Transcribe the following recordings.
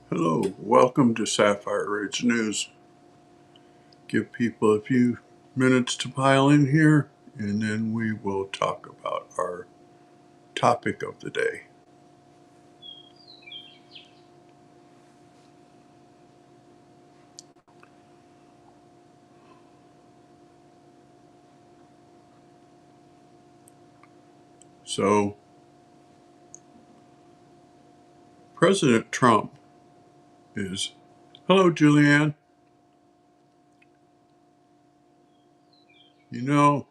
Hello, welcome to Sapphire Ridge News. Give people a few minutes to pile in here, and then we will talk about our topic of the day. So, President Trump is. Hello, Julianne. You know,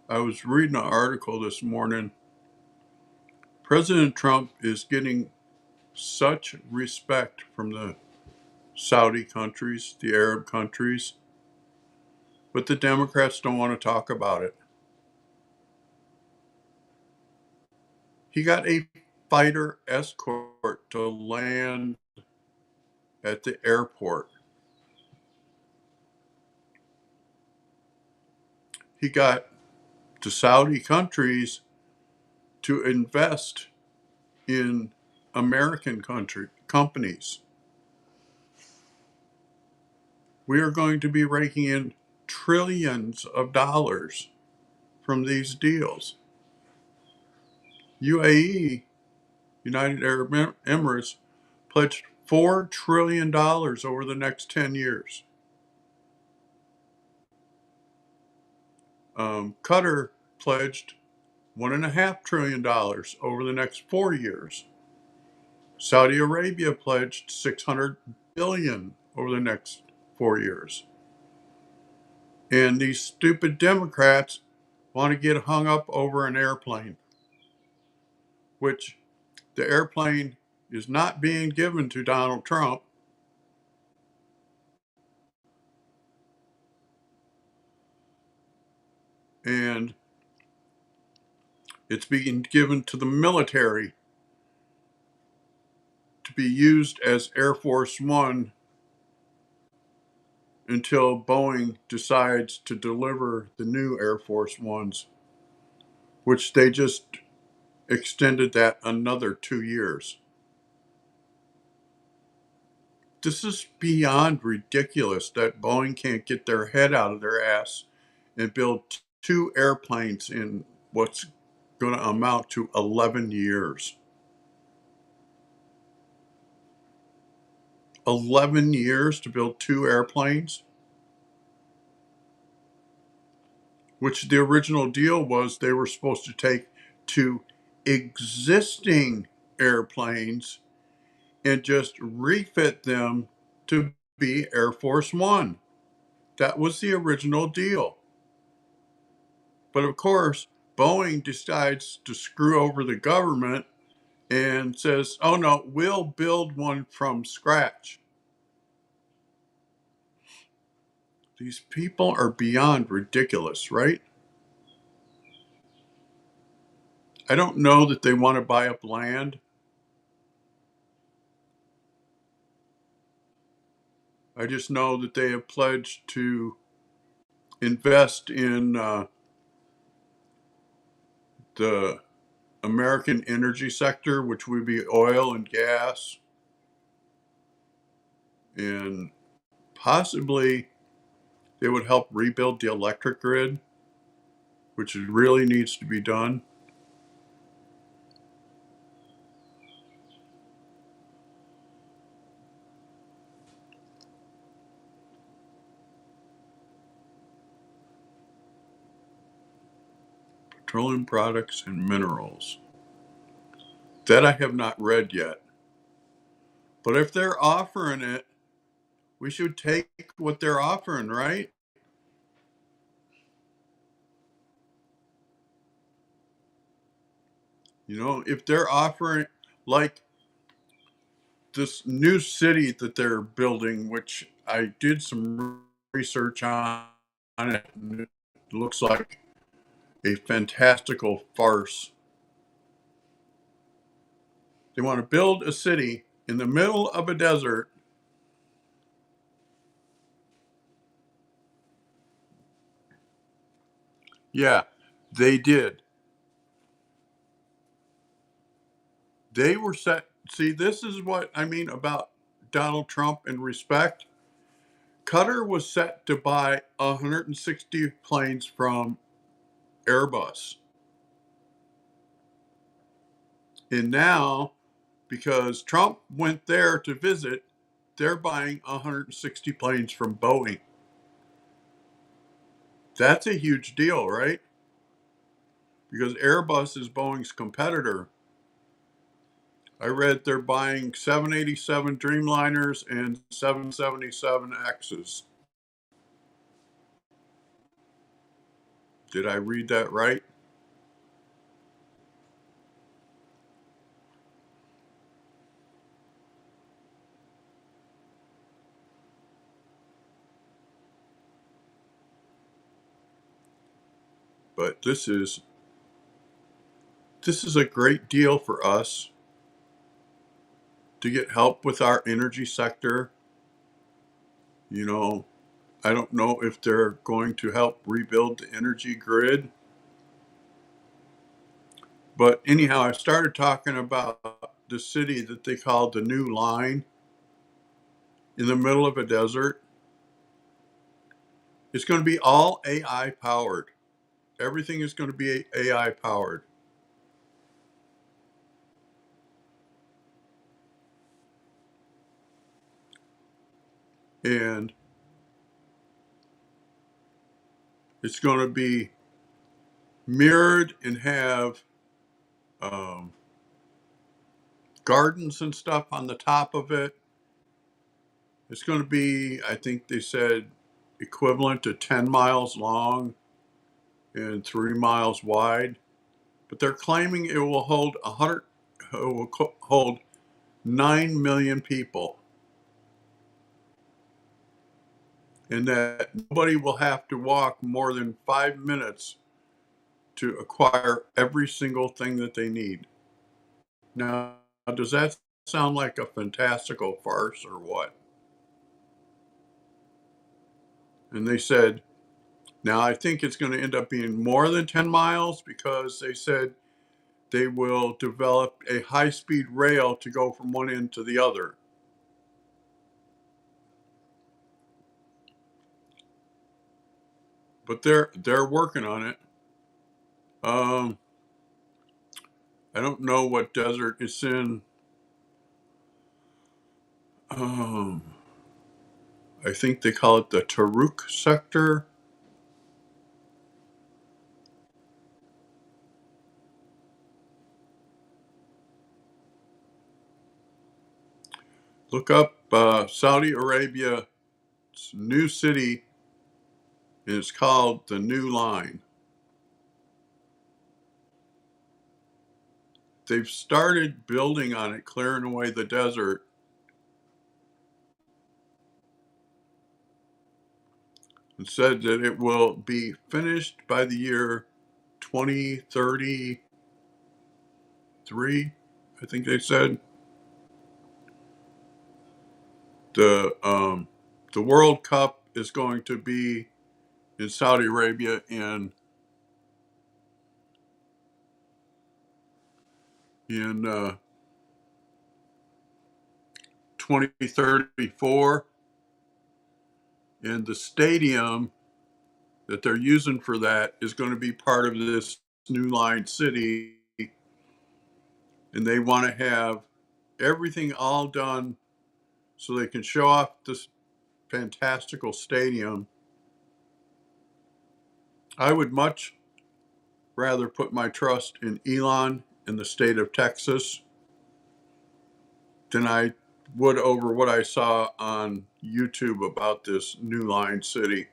I was reading an article this morning. President Trump is getting such respect from the Saudi countries, the Arab countries, but the Democrats don't want to talk about it. He got a fighter escort to land at the airport. He got the Saudi countries to invest in American companies. We are going to be raking in trillions of dollars from these deals. UAE, United Arab Emirates, pledged $4 trillion over the next 10 years. Qatar pledged $1.5 trillion over the next 4 years. Saudi Arabia pledged $600 billion over the next 4 years. And these stupid Democrats want to get hung up over an airplane, which the airplane is not being given to Donald Trump. And it's being given to the military to be used as Air Force One until Boeing decides to deliver the new Air Force Ones, which they just extended that another 2 years. This is beyond ridiculous that Boeing can't get their head out of their ass and build two airplanes in what's going to amount to 11 years. 11 years to build two airplanes, which the original deal was they were supposed to take two existing airplanes and just refit them to be Air Force One. That was the original deal. But of course, Boeing decides to screw over the government and says, oh no, we'll build one from scratch. These people are beyond ridiculous, right? I don't know that they want to buy up land. I just know that they have pledged to invest in the American energy sector, which would be oil and gas, and possibly they would help rebuild the electric grid, which really needs to be done. Petroleum products and minerals. That I have not read yet. But if they're offering it, we should take what they're offering, right? You know, if they're offering, like this new city that they're building, which I did some research on it, and it looks like a fantastical farce. They want to build a city in the middle of a desert. Yeah, they did. They were set. See, this is what I mean about Donald Trump in respect, Qatar was set to buy 160 planes from Airbus. And now, because Trump went there to visit, they're buying 160 planes from Boeing. That's a huge deal, right? Because Airbus is Boeing's competitor. I read they're buying 787 Dreamliners and 777Xs. Did I read that right? But this is a great deal for us to get help with our energy sector. You know, I don't know if they're going to help rebuild the energy grid. But anyhow, I started talking about the city that they call the New Line in the middle of a desert. It's going to be all AI powered. Everything is going to be AI powered. And it's going to be mirrored and have um, gardens and stuff on the top of it. It's going to be, I think they said, equivalent to 10 miles long and 3 miles wide. But they're claiming it will hold 100, it will hold 9 million people, and that nobody will have to walk more than 5 minutes to acquire every single thing that they need. Now, does that sound like a fantastical farce or what? And they said, now I think it's going to end up being more than 10 miles because they said they will develop a high speed rail to go from one end to the other. But they're working on it. Um, I don't know what desert it's in. Um, I think they call it the Taruk sector. Look up Saudi Arabia's new city, and it's called the New Line. They've started building on it, clearing away the desert, and said that it will be finished by the year 2033. I think they said the World Cup is going to be in Saudi Arabia in 2034, and the stadium that they're using for that is going to be part of this new line city, and they want to have everything all done so they can show off this fantastical stadium. I would much rather put my trust in Elon in the state of Texas than I would over what I saw on YouTube about this new line city.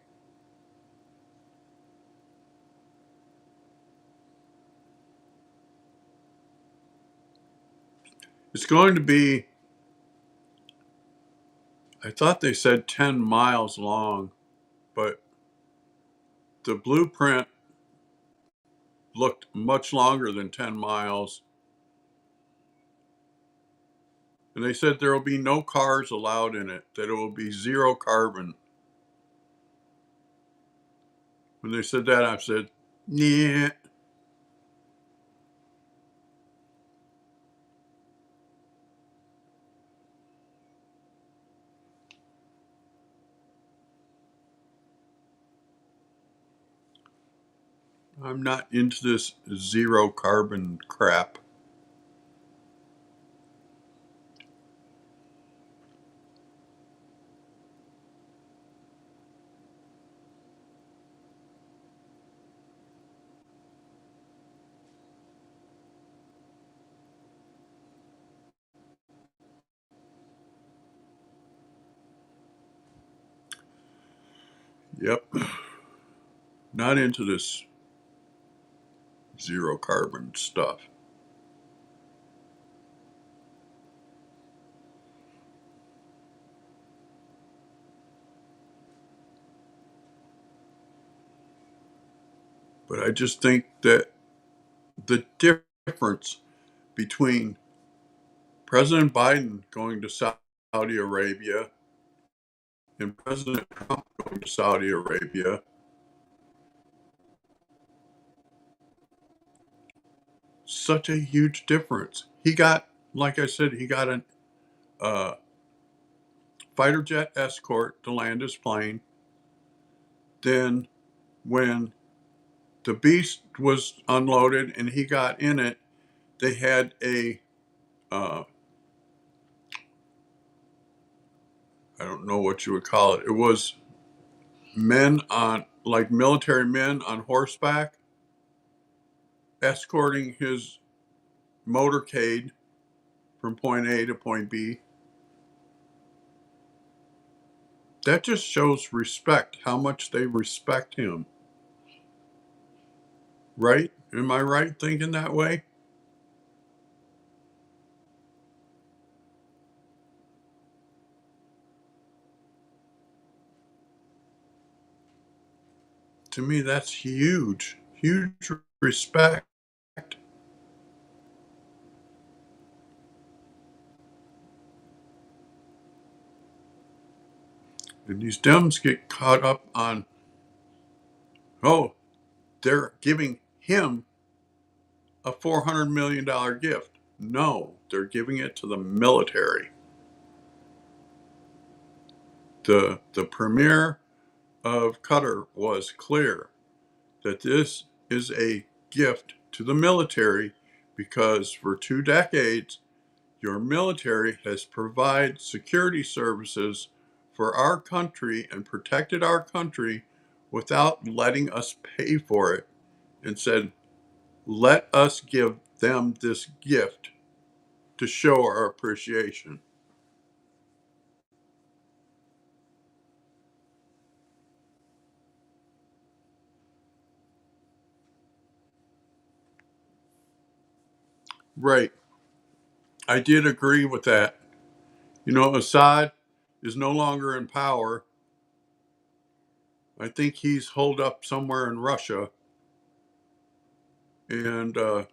It's going to be, I thought they said 10 miles long, but the blueprint looked much longer than 10 miles. And they said there will be no cars allowed in it, that it will be zero carbon. When they said that, I said, yeah. I'm not into this zero carbon crap. Yep, not into this zero carbon stuff. But I just think that the difference between President Biden going to Saudi Arabia and President Trump going to Saudi Arabia, such a huge difference. He got, like I said, he got a uh, fighter jet escort to land his plane. Then, when the beast was unloaded and he got in it, they had a uh, I don't know what you would call it. It was men on, like military men on horseback, escorting his motorcade from point A to point B. That just shows respect, how much they respect him. Right? Am I right thinking that way? To me, that's huge. Huge respect. And these Dems get caught up on, oh, they're giving him a $400 million gift. No, they're giving it to the military. The premier of Qatar was clear that this is a gift to the military because for 2 decades, your military has provided security services for our country and protected our country without letting us pay for it, and said, let us give them this gift to show our appreciation. Right. I did agree with that. You know, Assad is no longer in power. I think he's holed up somewhere in Russia. And to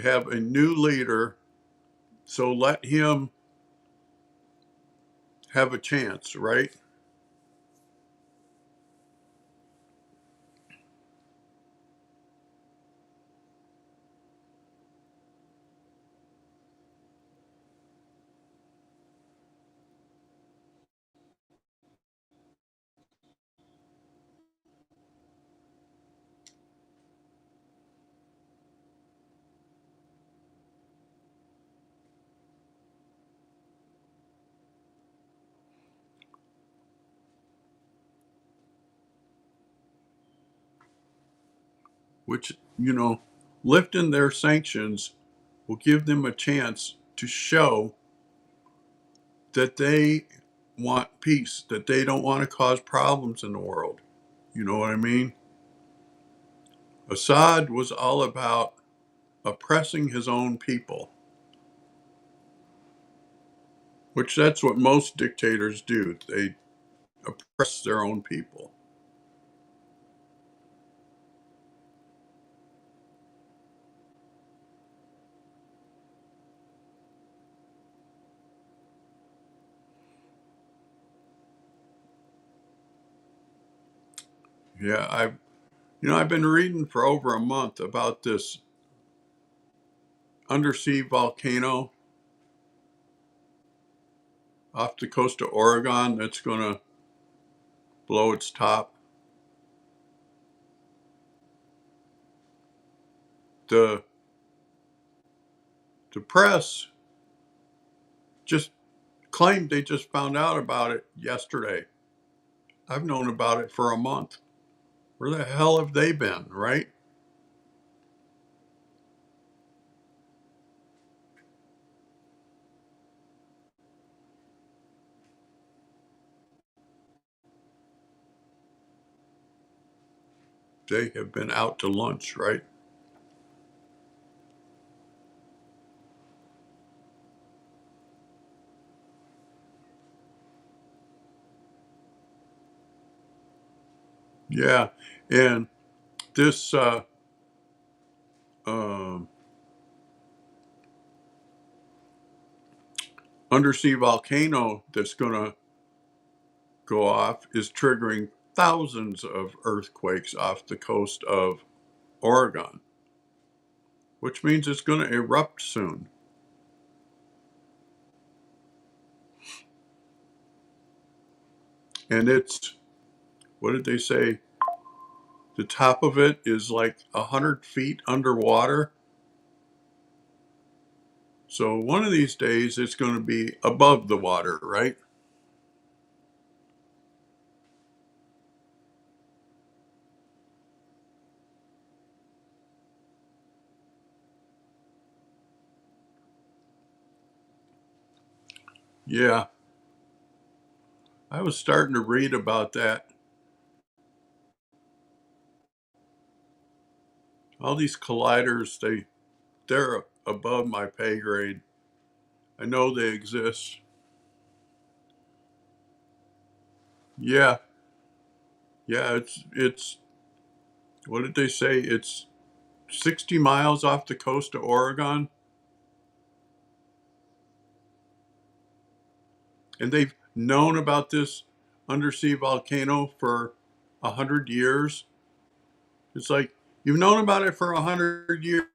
have a new leader, so let him have a chance, right? Which, lifting their sanctions will give them a chance to show that they want peace, that they don't want to cause problems in the world. You know what I mean? Assad was all about oppressing his own people, which that's what most dictators do. They oppress their own people. Yeah, I've been reading for over a month about this undersea volcano off the coast of Oregon that's going to blow its top. the the press just claimed they just found out about it yesterday. I've known about it for a month. Where the hell have they been, right? They have been out to lunch, right? Yeah. And this um, undersea volcano that's going to go off is triggering thousands of earthquakes off the coast of Oregon, which means it's going to erupt soon. And it's, what did they say? The top of it is like 100 feet underwater. So one of these days it's going to be above the water, right? Yeah, I was starting to read about that. All these colliders, they're above my pay grade. I know they exist. Yeah, yeah, it's what did they say? It's 60 miles off the coast of Oregon, and they've known about this undersea volcano for 100 years. It's like you've known about it for 100 years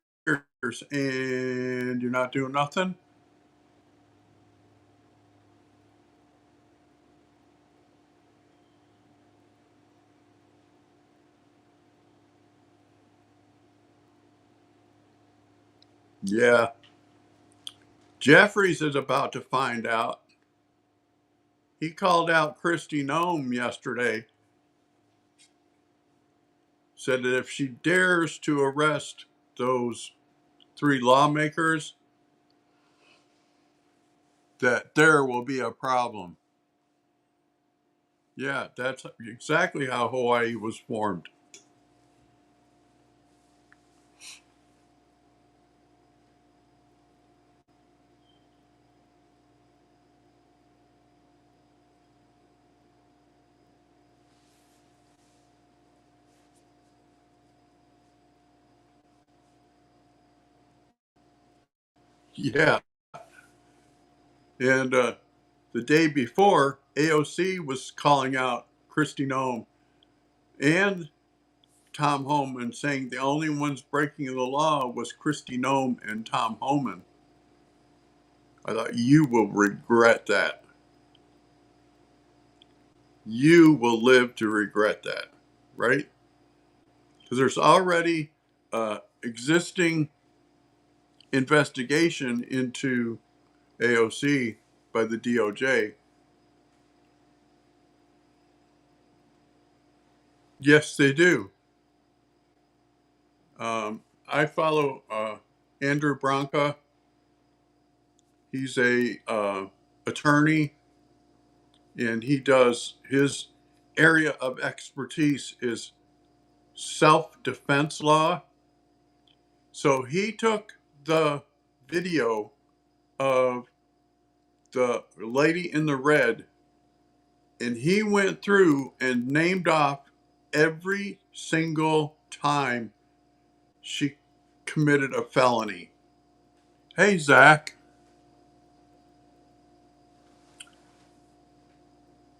and you're not doing nothing. Yeah, Jeffries is about to find out. He called out Kristi Noem yesterday, said that if she dares to arrest those three lawmakers, that there will be a problem. Yeah, that's exactly how Hawaii was formed. Yeah, and the day before, AOC was calling out Kristi Noem and Tom Homan, saying the only ones breaking the law was Kristi Noem and Tom Homan. I thought, you will regret that. You will live to regret that, right? Because there's already existing investigation into AOC by the DOJ. Yes, they do. I follow Andrew Branca. He's a attorney, and he does his area of expertise is self-defense law. So he took the video of the lady in the red and he went through and named off every single time she committed a felony. Hey, Zach.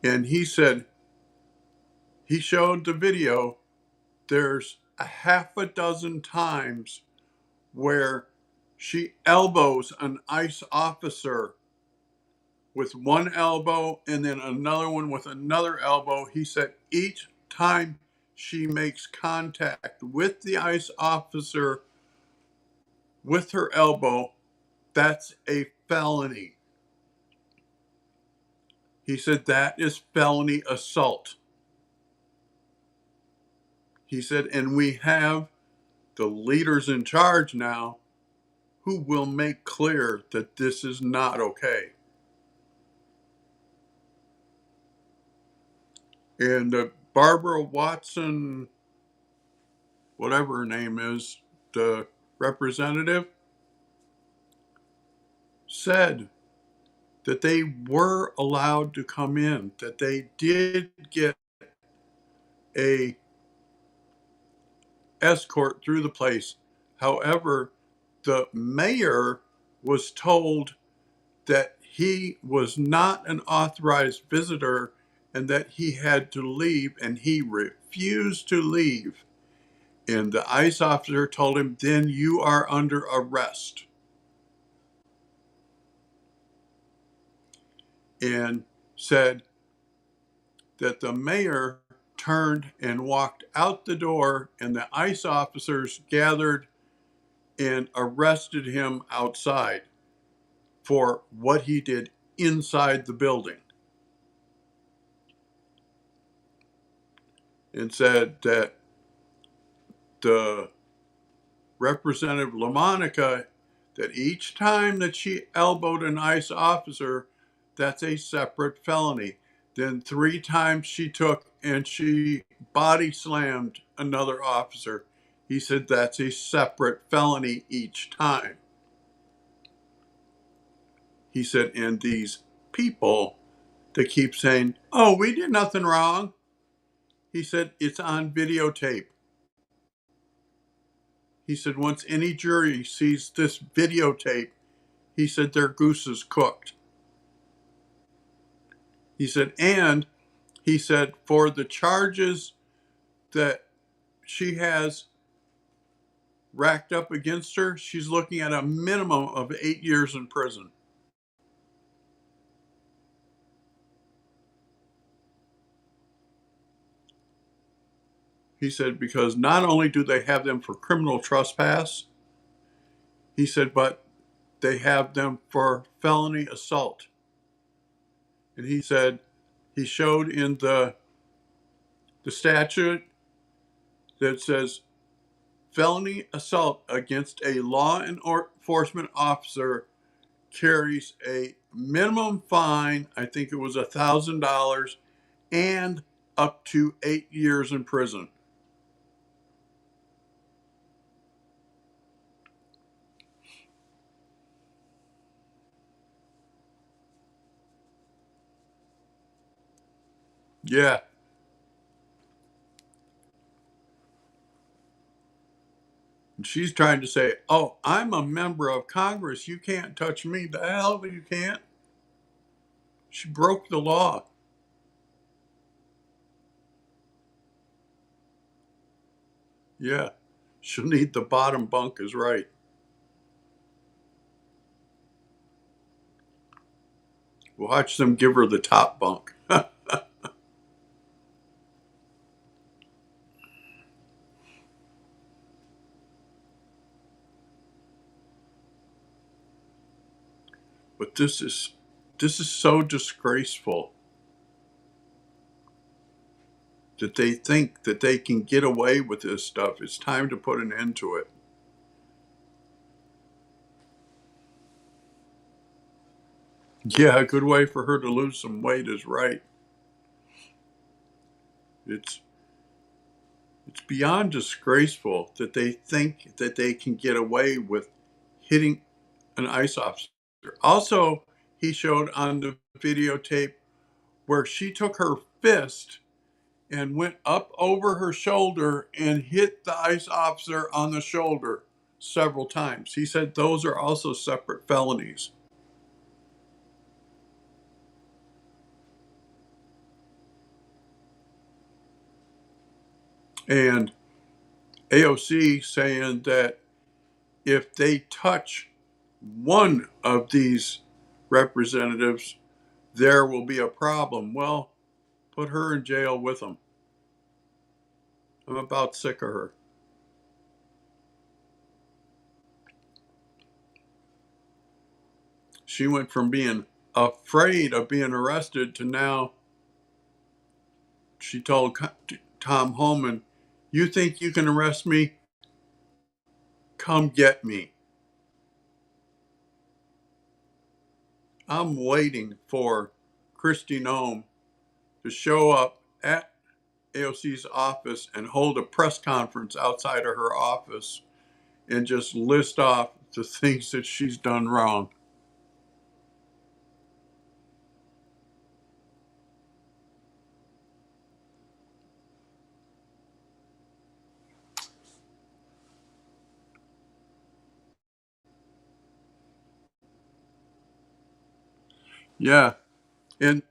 And he said, he showed the video. There's a half a dozen times where she elbows an ICE officer with one elbow and then another one with another elbow. He said each time she makes contact with the ICE officer with her elbow, that's a felony. He said that is felony assault. He said, and we have the leaders in charge now who will make clear that this is not okay. And Barbara Watson, whatever her name is, the representative, said that they were allowed to come in, that they did get a escort through the place. However, the mayor was told that he was not an authorized visitor and that he had to leave, and he refused to leave. And the ICE officer told him, then you are under arrest. And said that the mayor turned and walked out the door, and the ICE officers gathered and arrested him outside for what he did inside the building. And said that the Representative LaMonica, that each time that she elbowed an ICE officer, that's a separate felony. Then 3 times she took and she body slammed another officer. He said that's a separate felony each time. He said, and these people that keep saying, oh, we did nothing wrong. He said, it's on videotape. He said, once any jury sees this videotape, he said, their goose is cooked. He said, and he said, for the charges that she has racked up against her, she's looking at a minimum of 8 years in prison. He said, because not only do they have them for criminal trespass, he said, but they have them for felony assault. And he said, he showed in the statute that says felony assault against a law enforcement officer carries a minimum fine, I think it was $1,000, and up to 8 years in prison. Yeah. And she's trying to say, oh, I'm a member of Congress. You can't touch me. The hell you can't. She broke the law. Yeah. She'll need the bottom bunk is right. Watch them give her the top bunk. But this is so disgraceful that they think that they can get away with this stuff. It's time to put an end to it. Yeah, a good way for her to lose some weight is right. It's beyond disgraceful that they think that they can get away with hitting an ICE officer. Also, he showed on the videotape where she took her fist and went up over her shoulder and hit the ICE officer on the shoulder several times. He said those are also separate felonies. And AOC saying that if they touch one of these representatives, there will be a problem. Well, put her in jail with them. I'm about sick of her. She went from being afraid of being arrested to now she told Tom Homan, "You think you can arrest me? Come get me." I'm waiting for Kristi Noem to show up at AOC's office and hold a press conference outside of her office and just list off the things that she's done wrong. Yeah. And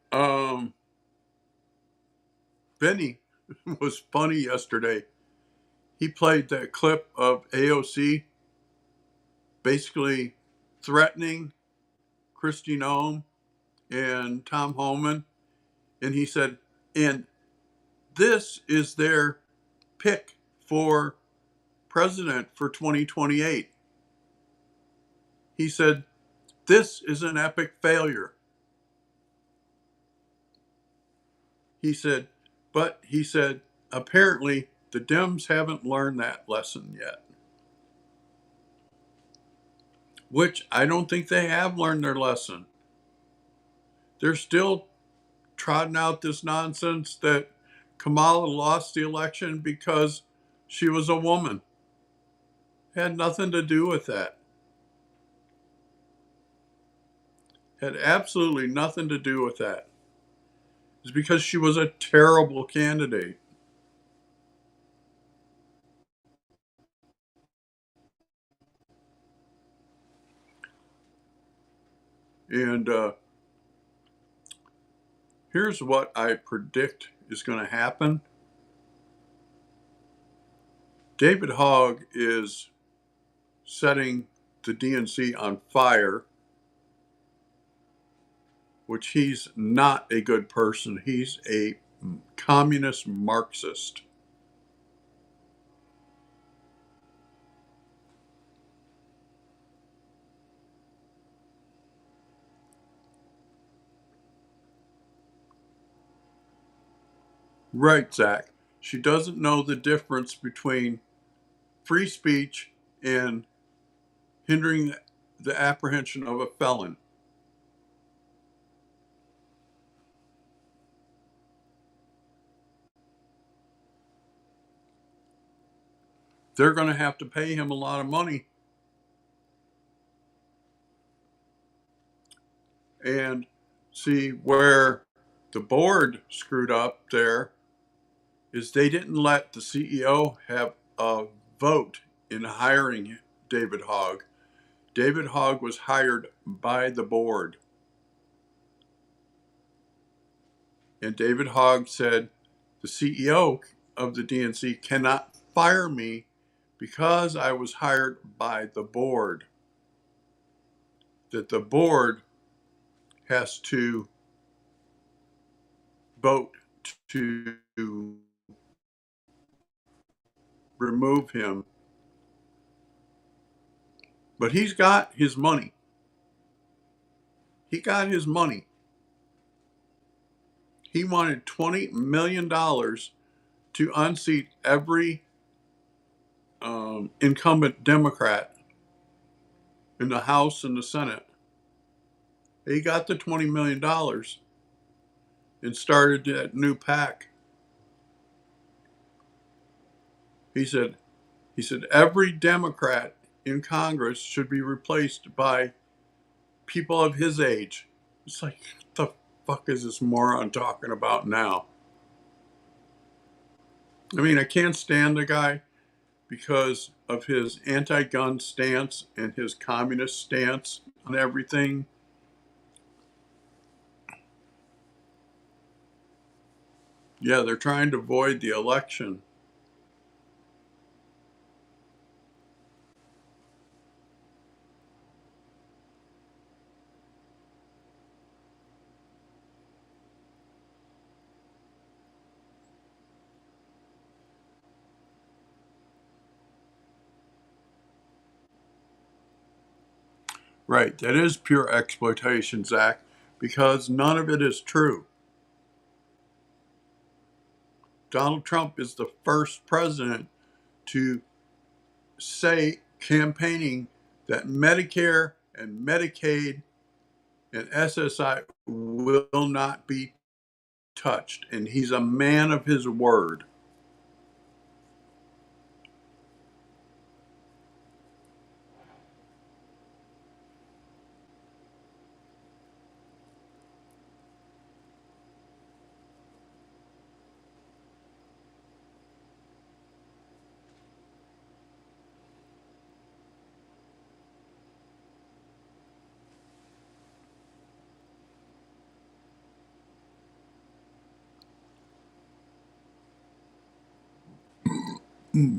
Benny was funny yesterday. He played that clip of AOC basically threatening Kristi Noem and Tom Homan. And he said, and this is their pick for president for 2028. He said, this is an epic failure. He said, but he said, apparently the Dems haven't learned that lesson yet, which I don't think they have learned their lesson. They're still trotting out this nonsense that Kamala lost the election because she was a woman. It had nothing to do with that. Had absolutely nothing to do with that. It's because she was a terrible candidate. And here's what I predict is going to happen. David Hogg is setting the DNC on fire, which he's not a good person. He's a communist Marxist. Right, Zach. She doesn't know the difference between free speech and hindering the apprehension of a felon. They're going to have to pay him a lot of money. And see where the board screwed up there is they didn't let the CEO have a vote in hiring David Hogg. David Hogg was hired by the board. And David Hogg said, the CEO of the DNC cannot fire me because I was hired by the board. That the board has to vote to remove him. But he's got his money. He got his money. He wanted $20 million to unseat every incumbent Democrat in the House and the Senate. He got the $20 million and started that new PAC. He said every Democrat in Congress should be replaced by people of his age. It's like, what the fuck is this moron talking about now? I mean, I can't stand the guy because of his anti-gun stance and his communist stance on everything. Yeah, they're trying to void the election. Right. That is pure exploitation, Zach, because none of it is true. Donald Trump is the first president to say, campaigning, that Medicare and Medicaid and SSI will not be touched. And he's a man of his word.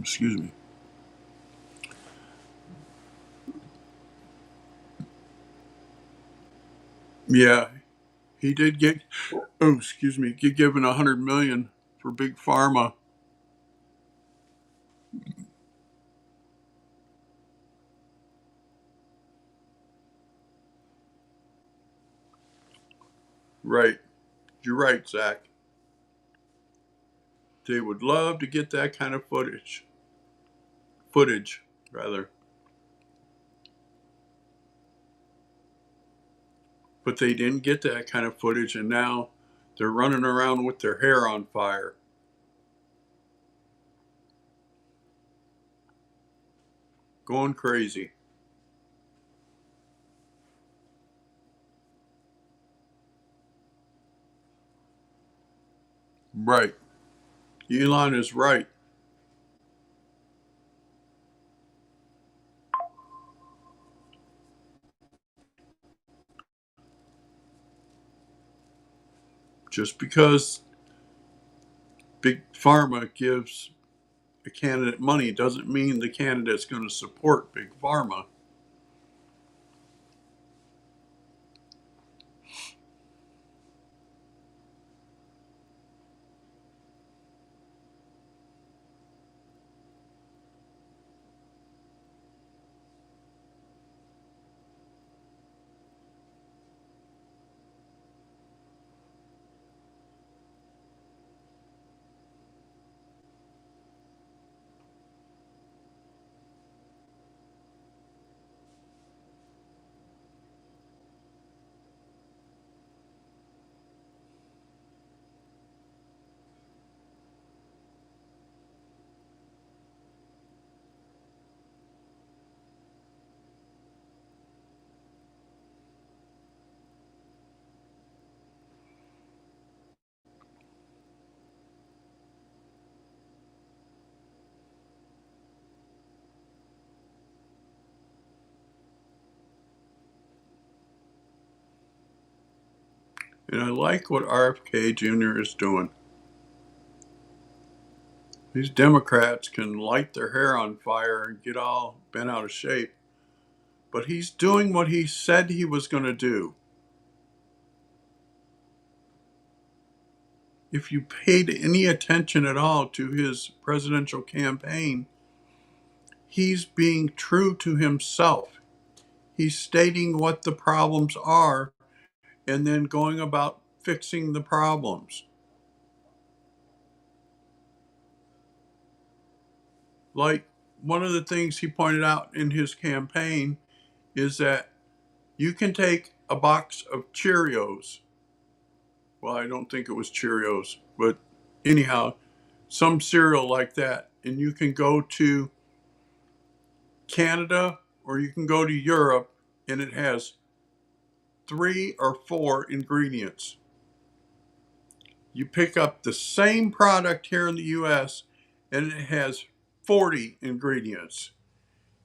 Excuse me. Yeah, he did get, oh, excuse me, get given 100 million for big pharma. Right. You're right, Zach. They would love to get that kind of footage, rather. But they didn't get that kind of footage, and now they're running around with their hair on fire, going crazy. Right. Elon is right. Just because big pharma gives a candidate money doesn't mean the candidate's going to support big pharma. And I like what RFK Jr. is doing. These Democrats can light their hair on fire and get all bent out of shape, but he's doing what he said he was going to do. If you paid any attention at all to his presidential campaign, he's being true to himself. He's stating what the problems are and then going about fixing the problems. Like one of the things he pointed out in his campaign is that you can take a box of Cheerios. Well, I don't think it was Cheerios, but anyhow, some cereal like that, and you can go to Canada or you can go to Europe and it has 3 or 4 ingredients. You pick up the same product here in the US and it has 40 ingredients.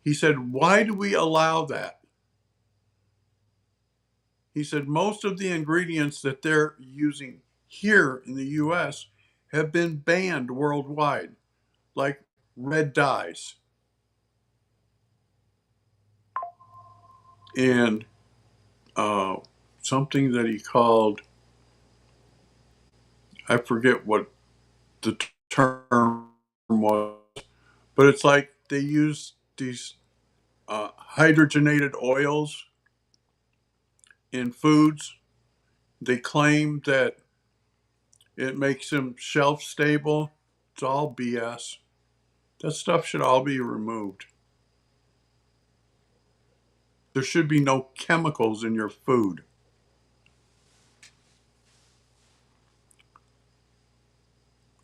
He said, why do we allow that? He said, most of the ingredients that they're using here in the US have been banned worldwide, like red dyes and uh, something that he called, I forget what the term was, but it's like they use these hydrogenated oils. in foods. They claim that it makes them shelf stable. It's all BS. That stuff should all be removed. There should be no chemicals in your food.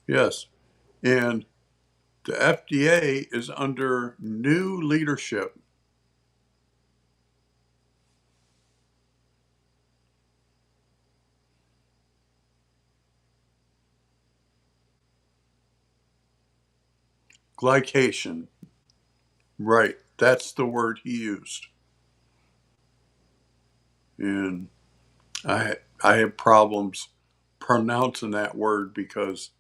Yes. And the FDA is under new leadership. Glycation. Right. That's the word he used. And I have problems pronouncing that word because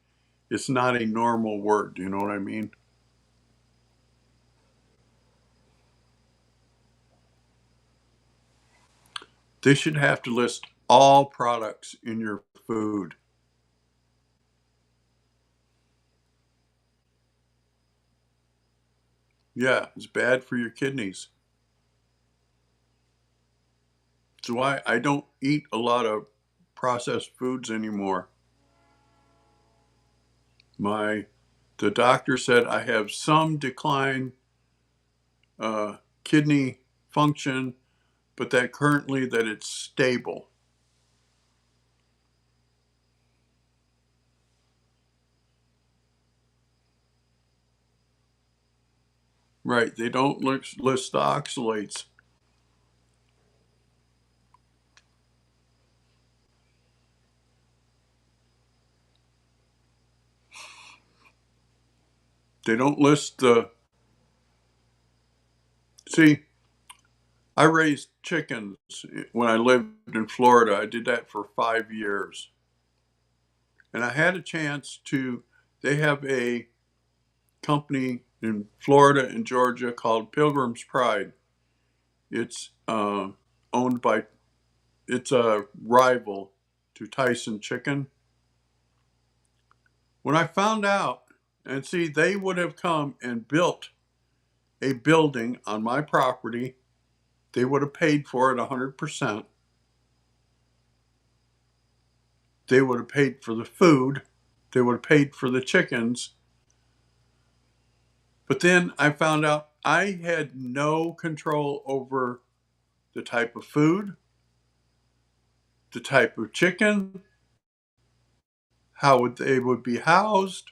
it's not a normal word. You know what I mean? They should have to list all products in your food. Yeah, it's bad for your kidneys. That's why I don't eat a lot of processed foods anymore. My the doctor said I have some decline kidney function, but that currently that it's stable. Right? They don't list the oxalates. They don't list the. See, I raised chickens when I lived in Florida. I did that for 5 years, and I had a chance to. They have a company in Florida and Georgia called Pilgrim's Pride. It's owned by, it's a rival to Tyson Chicken. When I found out, and see, they would have come and built a building on my property, they would have paid for it 100%. They would have paid for the food, they would have paid for the chickens. But then I found out I had no control over the type of food, the type of chicken, how they would be housed.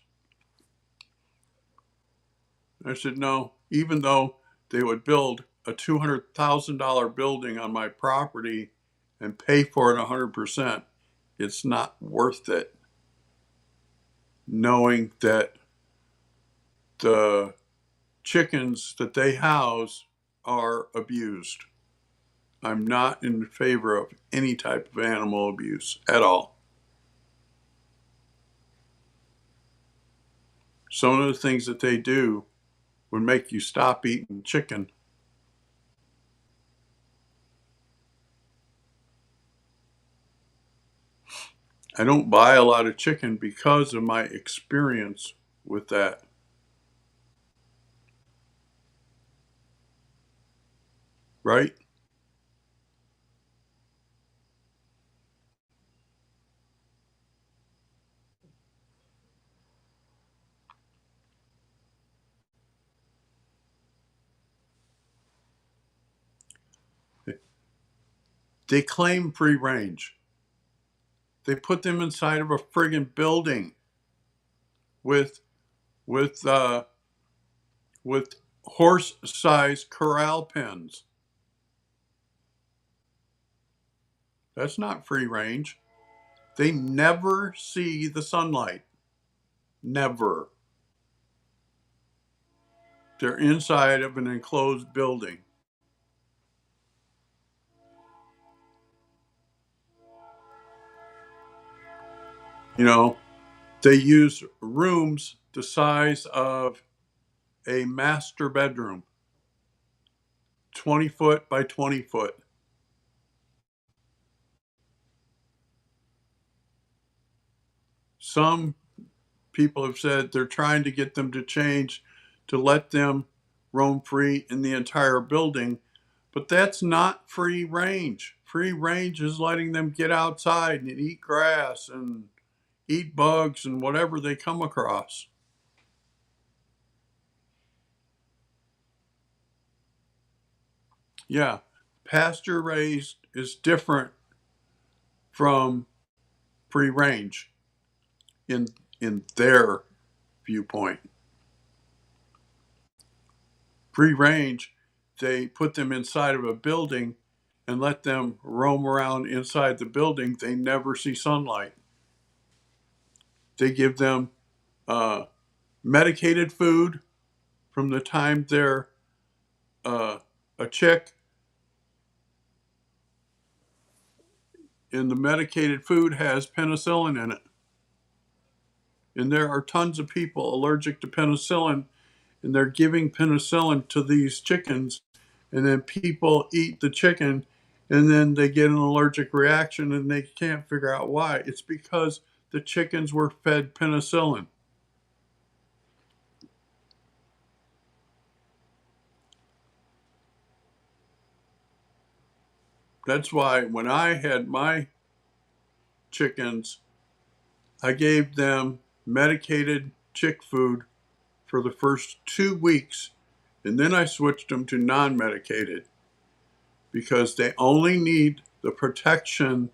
I said, no, even though they would build a $200,000 building on my property and pay for it 100%, it's not worth it, knowing that the chickens that they house are abused. I'm not in favor of any type of animal abuse at all. Some of the things that they do would make you stop eating chicken. I don't buy a lot of chicken because of my experience with that. Right? They claim free range. They put them inside of a friggin' building with with uh, with horse-sized corral pens. That's not free range. They never see the sunlight. Never. They're inside of an enclosed building. You know, they use rooms the size of a master bedroom, 20 foot by 20 foot. Some people have said they're trying to get them to change to let them roam free in the entire building, but that's not free range. free range is letting them get outside and eat grass and eat bugs and whatever they come across. Yeah, pasture raised is different from free range in their viewpoint. Free range, they put them inside of a building and let them roam around inside the building. They never see sunlight. They give them uh, medicated food from the time they're a chick, and the medicated food has penicillin in it. And there are tons of people allergic to penicillin, and they're giving penicillin to these chickens, and then people eat the chicken, and then they get an allergic reaction, and they can't figure out why. It's because the chickens were fed penicillin. That's why when I had my chickens, I gave them medicated chick food for the first 2 weeks, and then I switched them to non medicated because they only need the protection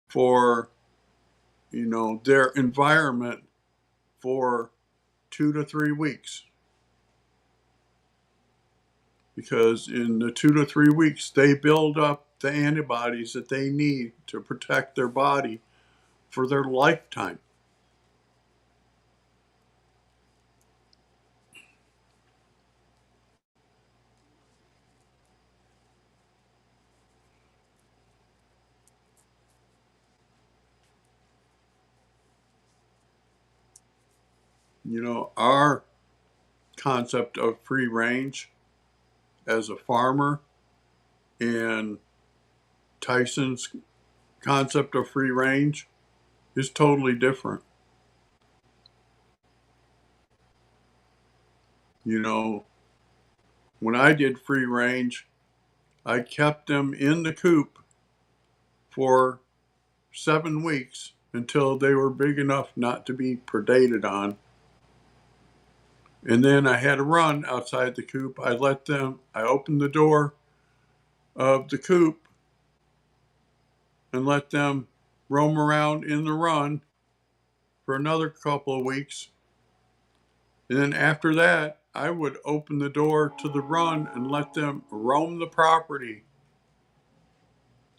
for their environment for 2 to 3 weeks, because in the 2 to 3 weeks they build up the antibodies that they need to protect their body for their lifetime. Our concept of free range as a farmer and Tyson's concept of free range is totally different. You know, when I did free range, I kept them in the coop for 7 weeks until they were big enough not to be predated on. And then I had a run outside the coop. I opened the door of the coop and let them roam around in the run for another couple of weeks. And then after that, I would open the door to the run and let them roam the property.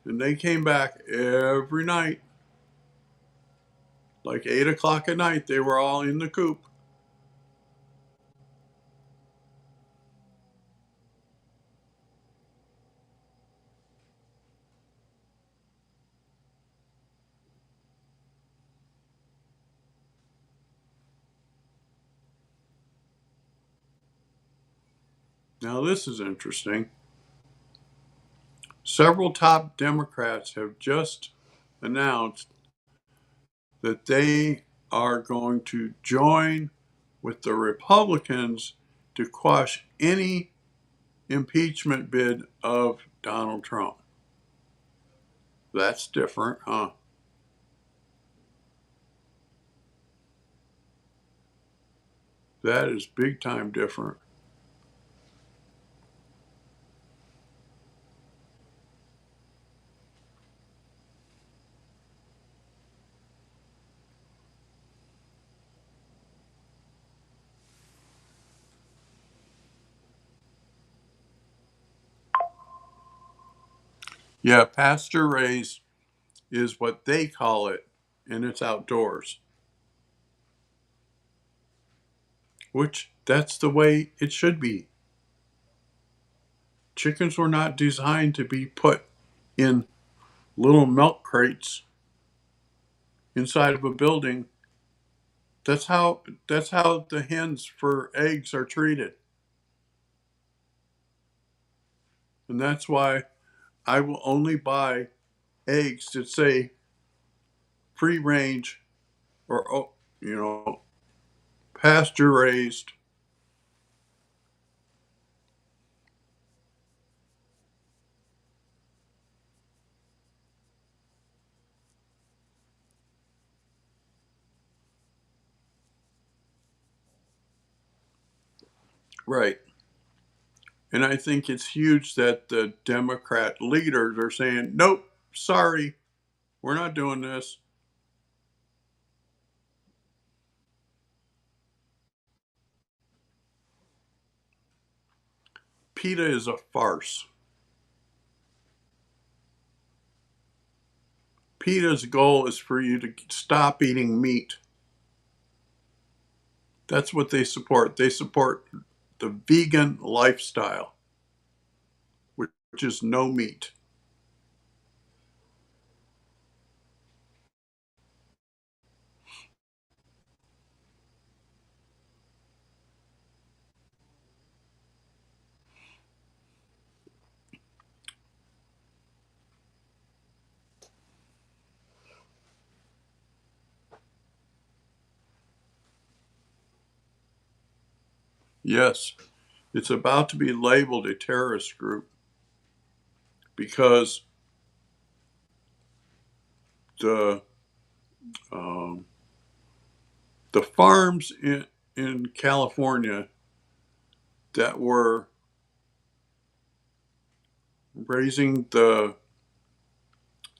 And they came back every night, like 8 o'clock at night. They were all in the coop. Now, this is interesting. Several top Democrats have just announced that they are going to join with the Republicans to quash any impeachment bid of Donald Trump. That's different, huh? That is big time different. Yeah, pasture raised is what they call it, and it's outdoors, which that's the way it should be. Chickens were not designed to be put in little milk crates inside of a building. That's how the hens for eggs are treated. And that's why I will only buy eggs that say free range or pasture raised. Right. And I think it's huge that the Democrat leaders are saying, nope, sorry, we're not doing this. PETA is a farce. PETA's goal is for you to stop eating meat. That's what they support. They support the vegan lifestyle, which is no meat. Yes, it's about to be labeled a terrorist group because the um, the farms in California that were raising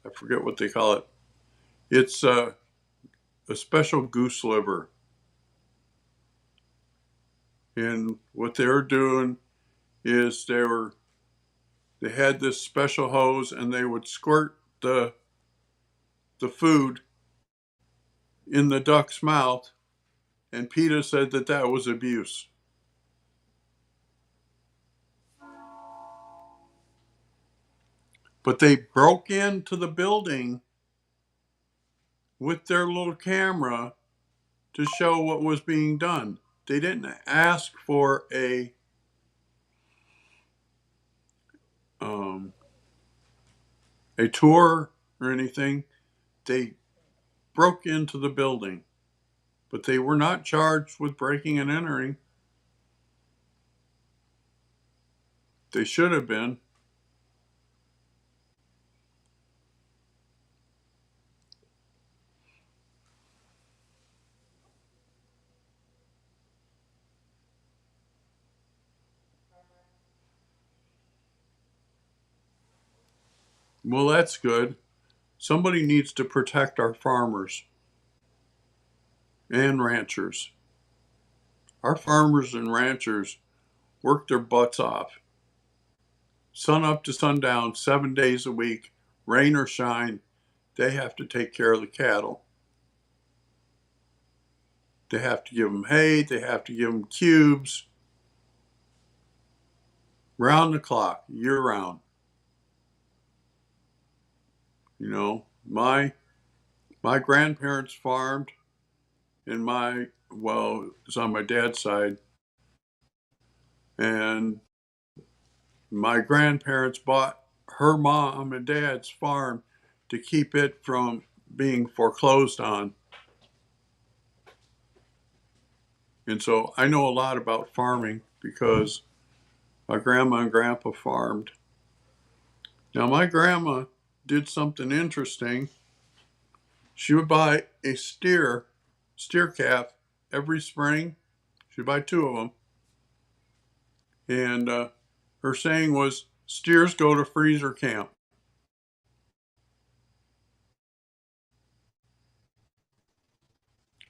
I forget what they call it. It's a special goose liver, and what they were doing is they had this special hose and they would squirt the food in the duck's mouth, and PETA said that that was abuse. But they broke into the building with their little camera to show what was being done. They didn't ask for um, a tour or anything. They broke into the building, but they were not charged with breaking and entering. They should have been. Well, that's good. Somebody needs to protect our farmers and ranchers. Our farmers and ranchers work their butts off, sun up to sundown, 7 days a week, rain or shine. They have to take care of the cattle. They have to give them hay, they have to give them cubes, round the clock, year round. You know, my grandparents farmed, and it's on my dad's side, and my grandparents bought her mom and dad's farm to keep it from being foreclosed on. And so I know a lot about farming because my grandma and grandpa farmed. Now, my grandma did something interesting. She would buy a steer calf every spring. She'd buy two of them. And her saying was, steers go to freezer camp.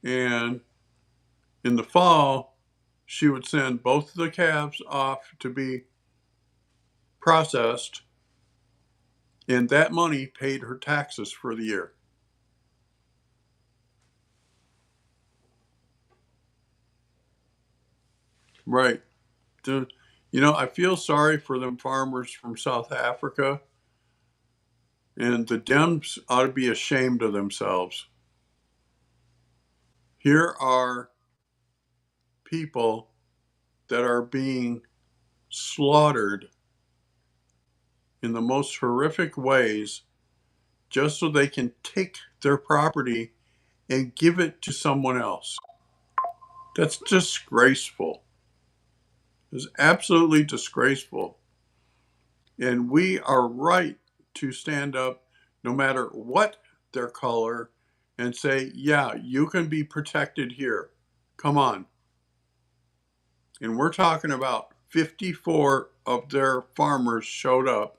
And in the fall, she would send both of the calves off to be processed, and that money paid her taxes for the year. Right. The, I feel sorry for them farmers from South Africa, and the Dems ought to be ashamed of themselves. Here are people that are being slaughtered in the most horrific ways just so they can take their property and give it to someone else. That's disgraceful. It's absolutely disgraceful. And we are right to stand up no matter what their color and say, yeah, you can be protected here. Come on. And we're talking about 54 of their farmers showed up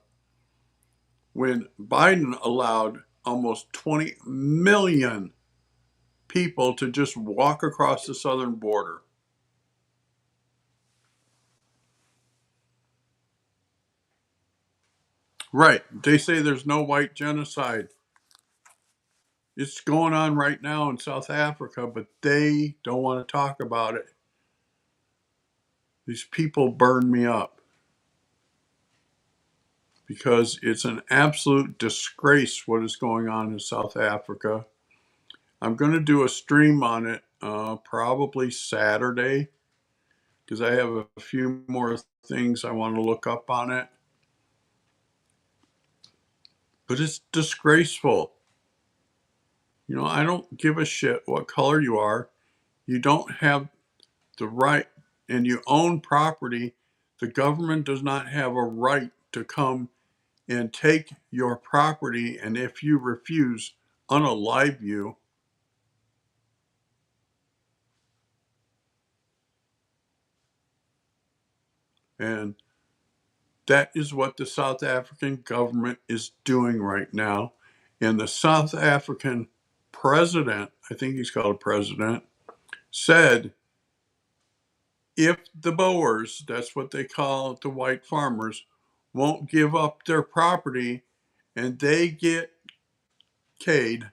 when Biden allowed almost 20 million people to just walk across the southern border. Right. They say there's no white genocide. It's going on right now in South Africa, but they don't want to talk about it. These people burn me up because it's an absolute disgrace what is going on in South Africa. I'm going to do a stream on it probably Saturday because I have a few more things I want to look up on it. But it's disgraceful. You know, I don't give a shit what color you are. You don't have the right, and you own property. The government does not have a right to come and take your property, and if you refuse, unalive you. And that is what the South African government is doing right now. And the South African president, I think he's called a president, said if the Boers, that's what they call the white farmers, won't give up their property and they get K'd,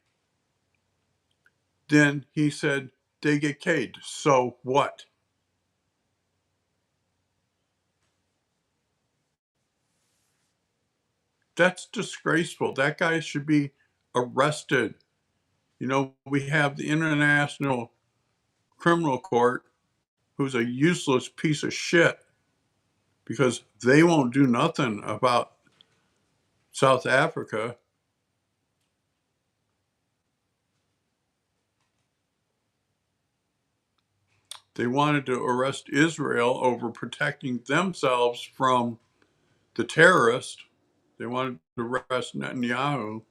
then he said they get K'd. So what? That's disgraceful. That guy should be arrested. You know, we have the International Criminal Court, who's a useless piece of shit because they won't do nothing about South Africa. They wanted to arrest Israel over protecting themselves from the terrorist. They wanted to arrest Netanyahu.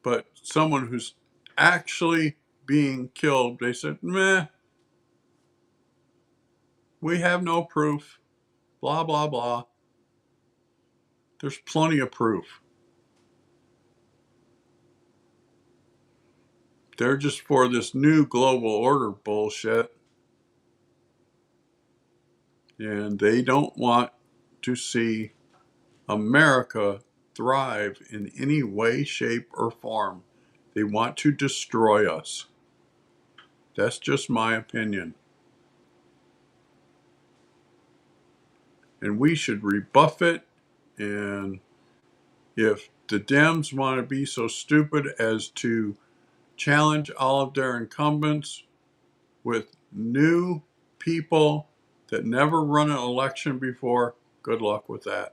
But someone who's actually being killed, they said, meh, we have no proof, blah, blah, blah. There's plenty of proof. They're just for this new global order bullshit. And they don't want to see America thrive in any way, shape, or form. They want to destroy us. That's just my opinion. And we should rebuff it. And if the Dems want to be so stupid as to challenge all of their incumbents with new people that never run an election before, good luck with that.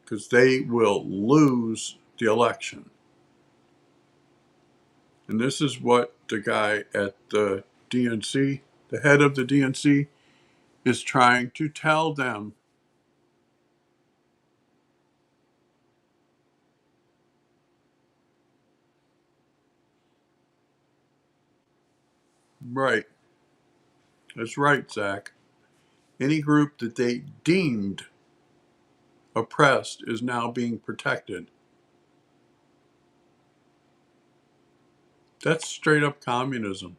Because they will lose the election. And this is what the guy at the DNC, the head of the DNC, is trying to tell them. Right. That's right, Zach. Any group that they deemed oppressed is now being protected. That's straight up communism.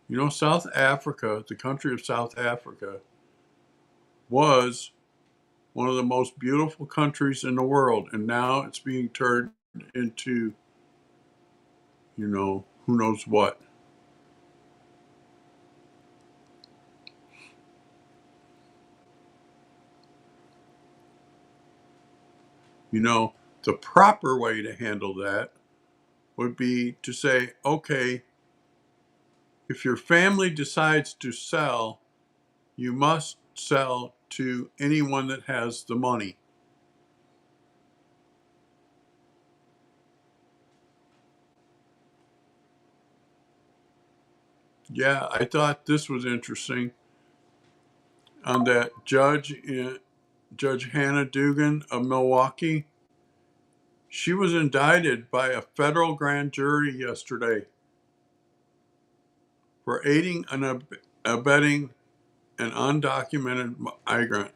You know, South Africa, the country of South Africa, was one of the most beautiful countries in the world, and now it's being turned into, who knows what. You know, the proper way to handle that would be to say, okay, if your family decides to sell, you must sell to anyone that has the money. Yeah, I thought this was interesting on that judge Judge Hannah Dugan of Milwaukee, she was indicted by a federal grand jury yesterday for aiding and abetting an undocumented migrant.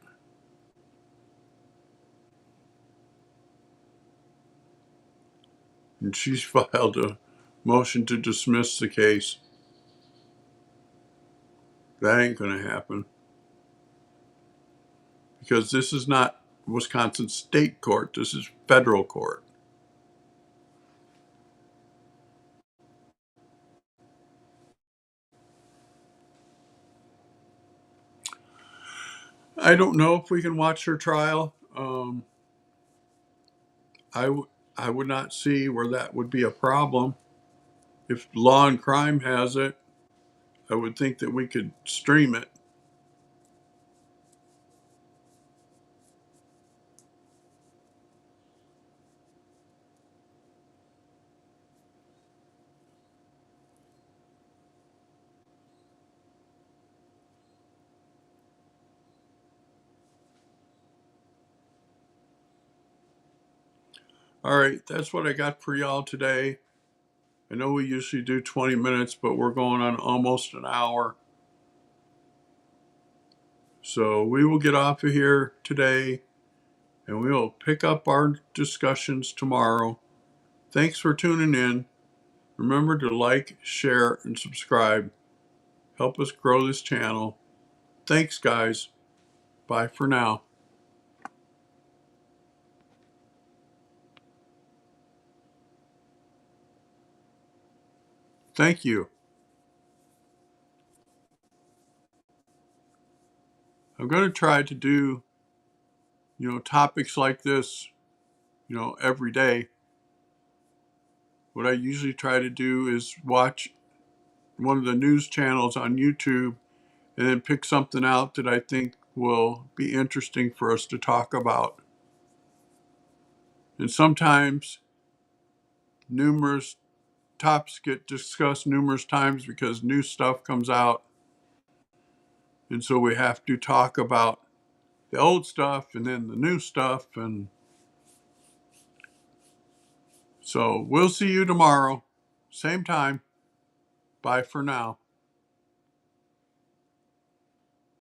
And she's filed a motion to dismiss the case. That ain't going to happen because this is not Wisconsin state court. This is federal court. I don't know if we can watch her trial. I would not see where that would be a problem. If Law and Crime has it, I would think that we could stream it. All right, that's what I got for y'all today. I know we usually do 20 minutes, but we're going on almost an hour. So we will get off of here today and we will pick up our discussions tomorrow. Thanks for tuning in. Remember to like, share, and subscribe. Help us grow this channel. Thanks, guys. Bye for now. Thank you. I'm going to try to do, topics like this, every day. What I usually try to do is watch one of the news channels on YouTube and then pick something out that I think will be interesting for us to talk about. And sometimes numerous topics get discussed numerous times because new stuff comes out. And so we have to talk about the old stuff and then the new stuff. And so we'll see you tomorrow, same time. Bye for now.